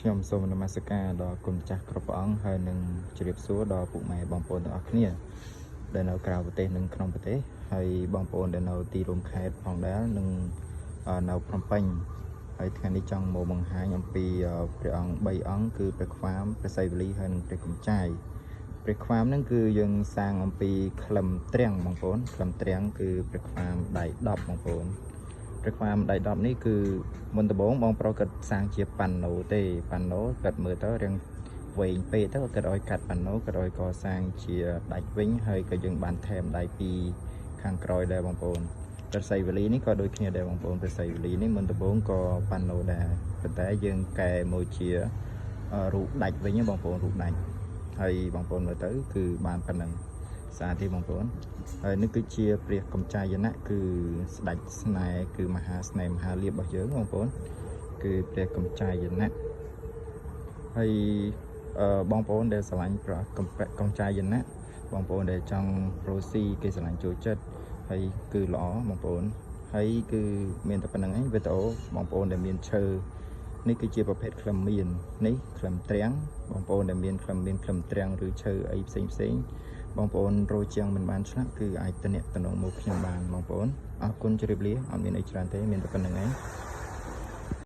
ខ្ញុំសូមនមស្ការដល់គុណចាស់គ្រប់ព្រះអង្គហើយនឹងជម្រាបសួរដល់ពុកម៉ែបងប្អូនទាំងអស់គ្នាដែលនៅក្រៅប្រទេសនិងក្នុងប្រទេសហើយបងប្អូនដែលនៅទីរួមខេត្តផងដែរនិងនៅភ្នំពេញហើយថ្ងៃនេះចង់មកបង្ហាញអំពីព្រះអង្គ3អង្គគឺព្រះខ្វាមព្រះសីវលីហើយនិងព្រះកម្ចាយព្រះខ្វាមហ្នឹងគឺយើងសាងអំពីក្លឹមត្រាំងបងប្អូនក្លឹមត្រាំងគឺព្រះខ្វាមដៃ10បងប្អូនព្រះខ្វាមដៃ10នេះគឺមុនដំបូងបងប្រុសគាត់សាងជាប៉ាណូទេប៉ាណូគាត់មើលទៅរៀងវែងពេកទៅគាត់ឲ្យកាត់ប៉ាណូគាត់ឲ្យកសាងជាដាច់វិញហើយក៏យើងបានថែមដៃពីខាងក្រោយដែរបងប្អូនព្រះសីវលីនេះក៏ដូចគ្នាដែរបងប្អូនព្រះសីវលីនេះមុនដំបូងក៏ប៉ាណូដែរប៉ុន្តែយើងកែមកជារូបដាច់វិញបងប្អូនរូបដាច់ហើយបងប្អូនមើលទៅគឺបានប៉ុណ្ណឹងស្អាតទេបងប្អូនហើយនេះគឺជាព្រះកម្ចាយណៈគឺស្ដេចស្នេហ៍គឺមហាស្នេហ៍មហាលាភរបស់យើងបងប្អូនគឺព្រះកម្ចាយណៈហើយបងប្អូនដែលស្រឡាញ់ព្រះកម្ចាយណៈបងប្អូនដែលចង់រស់ស៊ីគេស្រឡាញ់ចូលចិត្តហើយគឺល្អបងប្អូនហើយគឺមានតែប៉ុណ្្នឹងឯងវីដេអូបងប្អូនដែលមានឈើនេះគឺជាប្រភេទក្លឹមមៀននេះក្លឹមត្រាំងបងប្អូនដែលមានក្លឹមមៀនក្លឹមត្រាំងឬឈើអីផ្សេងបងប្អូនរោជាងមិនបានឆ្លាក់គឺអាចតំណមកខ្ញុំបានបងប្អូនអរគុណជម្រាបលាអត់មានអីច្រើនទេមានតែប៉ុណ្្នឹងឯង